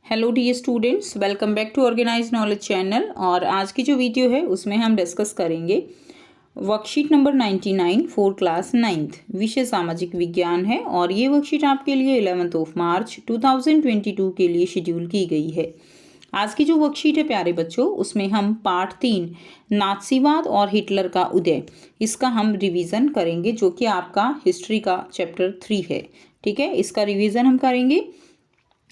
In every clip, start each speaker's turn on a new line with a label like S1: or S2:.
S1: Hello dear students, welcome back to organise knowledge channel. और आज की जो वीडियो है उसमें हम डिस्कस करेंगे worksheet number 99 for class 9th, विषय सामाजिक विज्ञान है। और ये वर्कशीट आपके लिए 11 मार्च 2022 के लिए शेड्यूल की गई है। आज की जो वर्कशीट है प्यारे बच्चों, उसमें हम पार्ट 3 नाज़ीवाद और हिटलर का उदय, इसका हम रिवीजन करेंगे, जो कि आपका हिस्ट्री का चैप्टर 3 है। ठीक है, इसका रिवीजन हम करेंगे।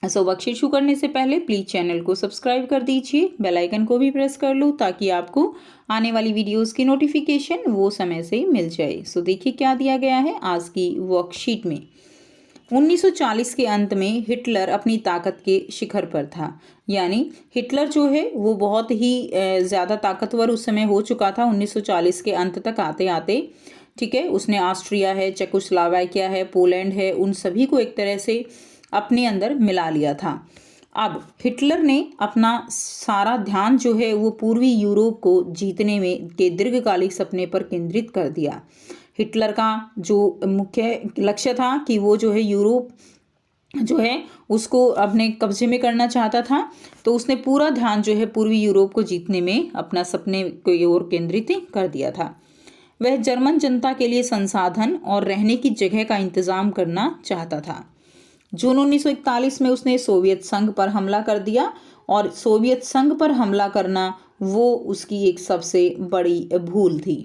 S1: वर्कशीट शुरू करने से पहले प्लीज़ चैनल को सब्सक्राइब कर दीजिए, बेल आइकन को भी प्रेस कर लो ताकि आपको आने वाली वीडियोस की नोटिफिकेशन वो समय से मिल जाए। देखिए क्या दिया गया है आज की वर्कशीट में। 1940 के अंत में हिटलर अपनी ताकत के शिखर पर था। यानी हिटलर जो है वो बहुत ही ज़्यादा ताकतवर उस समय हो चुका था 1940 के अंत तक आते आते। ठीक है, उसने ऑस्ट्रिया है, चेकोस्लोवाकिया है, पोलैंड है, उन सभी को एक तरह से अपने अंदर मिला लिया था। अब हिटलर ने अपना सारा ध्यान जो है वो पूर्वी यूरोप को जीतने में के दीर्घकालिक सपने पर केंद्रित कर दिया। हिटलर का जो मुख्य लक्ष्य था कि वो जो है यूरोप जो है उसको अपने कब्जे में करना चाहता था, तो उसने पूरा ध्यान जो है पूर्वी यूरोप को जीतने में अपना सपने की ओर केंद्रित कर दिया था। वह जर्मन जनता के लिए संसाधन और रहने की जगह का इंतजाम करना चाहता था। जून 1941 में उसने सोवियत संघ पर हमला कर दिया, और सोवियत संघ पर हमला करना वो उसकी एक सबसे बड़ी भूल थी।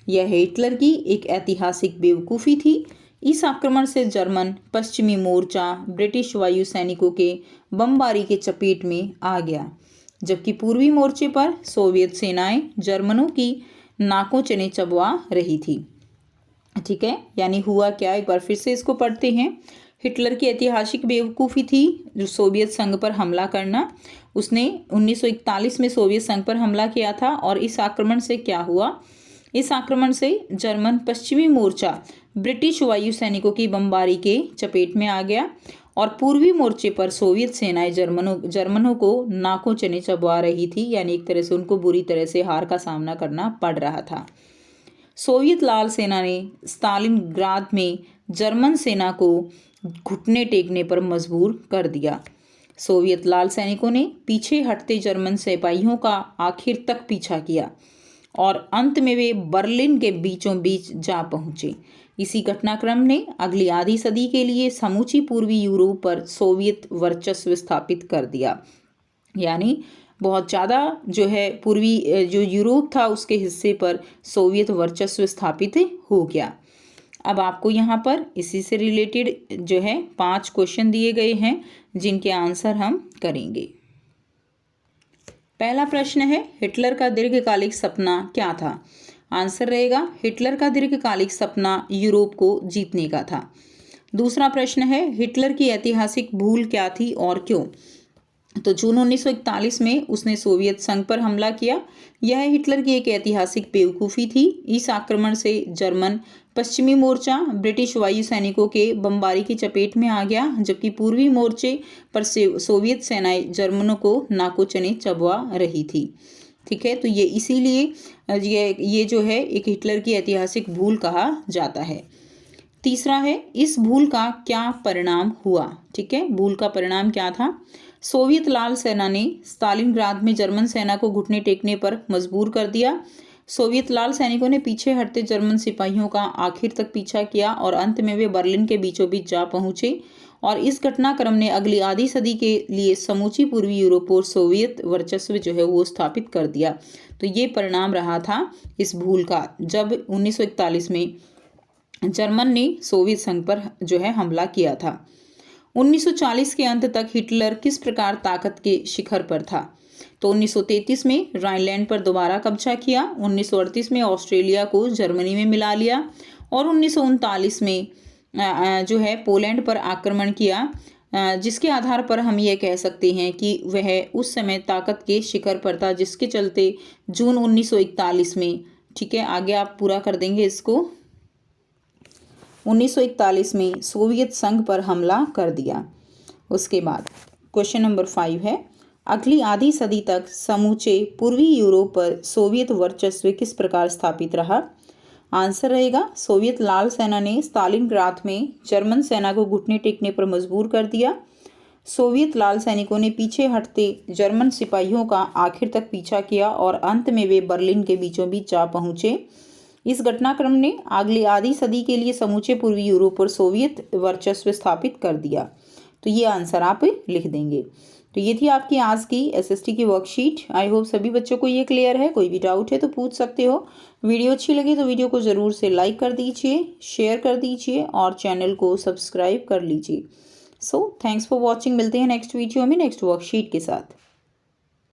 S1: यह हिटलर की एक ऐतिहासिक बेवकूफ़ी थी। इस आक्रमण से जर्मन पश्चिमी मोर्चा ब्रिटिश वायु सैनिकों के बमबारी के चपेट में आ गया, जबकि पूर्वी मोर्चे पर सोवियत सेनाएं जर्मनों की नाकों चने चबवा रही थी। ठीक है, यानी हुआ क्या, एक बार फिर से इसको पढ़ते हैं। हिटलर की ऐतिहासिक बेवकूफ़ी थी जो सोवियत संघ पर हमला करना। उसने 1941 में सोवियत संघ पर हमला किया था, और इस आक्रमण से क्या हुआ, इस आक्रमण से जर्मन पश्चिमी मोर्चा ब्रिटिश वायु सैनिकों की बमबारी के चपेट में आ गया, और पूर्वी मोर्चे पर सोवियत सेनाएं जर्मनों को नाकों चने चबवा रही थी। यानी एक तरह से उनको बुरी तरह से हार का सामना करना पड़ रहा था। सोवियत लाल सेना ने स्टालिनग्राद में जर्मन सेना को घुटने टेकने पर मजबूर कर दिया। सोवियत लाल सैनिकों ने पीछे हटते जर्मन सिपाहियों का आखिर तक पीछा किया, और अंत में वे बर्लिन के बीचों बीच जा पहुंचे। इसी घटनाक्रम ने अगली आधी सदी के लिए समूची पूर्वी यूरोप पर सोवियत वर्चस्व स्थापित कर दिया। यानी बहुत ज़्यादा जो है पूर्वी जो यूरोप था उसके हिस्से पर सोवियत वर्चस्व स्थापित हो गया। अब आपको यहाँ पर इसी से रिलेटेड जो है 5 क्वेश्चन दिए गए हैं, जिनके आंसर हम करेंगे। पहला प्रश्न है, हिटलर का दीर्घकालिक सपना क्या था? आंसर रहेगा, हिटलर का दीर्घकालिक सपना यूरोप को जीतने का था। दूसरा प्रश्न है, हिटलर की ऐतिहासिक भूल क्या थी और क्यों? तो जून 1941 में उसने सोवियत संघ पर हमला किया। यह हिटलर की एक ऐतिहासिक बेवकूफ़ी थी। इस आक्रमण से जर्मन पश्चिमी मोर्चा ब्रिटिश वायु सैनिकों के बमबारी की चपेट में आ गया, जबकि पूर्वी मोर्चे पर सोवियत सेनाएं जर्मनों को नाकों चने चबवा रही थी। ठीक है, तो ये इसीलिए ये जो है एक हिटलर की ऐतिहासिक भूल कहा जाता है। तीसरा है, इस भूल का क्या परिणाम हुआ? ठीक है, भूल का परिणाम क्या था? सोवियत लाल सेना ने स्टालिनग्राद में जर्मन सेना को घुटने टेकने पर मजबूर कर दिया। सोवियत लाल सैनिकों ने पीछे हटते जर्मन सिपाहियों का आखिर तक पीछा किया, और अंत में वे बर्लिन के बीचों बीच जा पहुंचे। और इस घटनाक्रम ने अगली आधी सदी के लिए समूची पूर्वी यूरोप और सोवियत वर्चस्व जो है वो स्थापित कर दिया। तो ये परिणाम रहा था इस भूल का, जब 1941 में जर्मन ने सोवियत संघ पर जो है हमला किया था। 1940 के अंत तक हिटलर किस प्रकार ताकत के शिखर पर था? तो 1933 में राइनलैंड पर दोबारा कब्जा किया, 1938 में ऑस्ट्रेलिया को जर्मनी में मिला लिया, और 1939 में जो है पोलैंड पर आक्रमण किया, जिसके आधार पर हम ये कह सकते हैं कि वह उस समय ताकत के शिखर पर था, जिसके चलते जून 1941 में, ठीक है आगे आप पूरा कर देंगे इसको, 1941 में सोवियत संघ पर हमला कर दिया। उसके बाद क्वेश्चन नंबर 5 है, अगली आधी सदी तक समूचे पूर्वी यूरोप पर सोवियत वर्चस्व किस प्रकार स्थापित रहा? आंसर रहेगा, सोवियत लाल सेना ने स्टालिनग्राद में जर्मन सेना को घुटने टेकने पर मजबूर कर दिया। सोवियत लाल सैनिकों ने पीछे हटते जर्मन सिपाहियों का आखिर तक पीछा किया और अंत में वे बर्लिन के बीचों बीच जा पहुंचे। इस घटनाक्रम ने अगली आधी सदी के लिए समूचे पूर्वी यूरोप पर सोवियत वर्चस्व स्थापित कर दिया। तो ये आंसर आप लिख देंगे। तो ये थी आपकी आज की एसएसटी की वर्कशीट। आई होप सभी बच्चों को ये क्लियर है। कोई भी डाउट है तो पूछ सकते हो। वीडियो अच्छी लगी तो वीडियो को ज़रूर से लाइक कर दीजिए, शेयर कर दीजिए और चैनल को सब्सक्राइब कर लीजिए। So thanks for watching. मिलते हैं नेक्स्ट वीडियो में नेक्स्ट वर्कशीट के साथ।